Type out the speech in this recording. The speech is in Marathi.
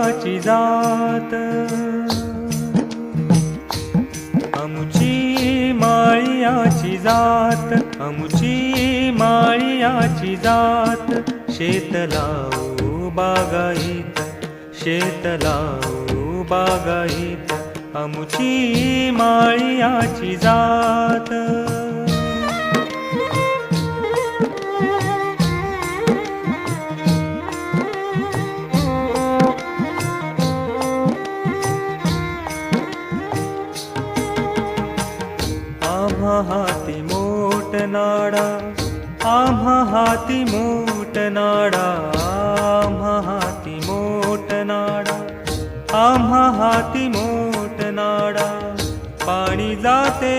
माळियाची जात, आमुची माळियाची जात, आमुची माळियाची जात. शेत लावू बागाईत, शेत लावू बागाईत, आमुची माळियाची जात. आम्हा हाती मोठ नाडा, आम्हा हाती मोठ नाडा, आम्हा हाती मोठ नाडा, आम्हा हाती मोठ नाडा. पाणी जाते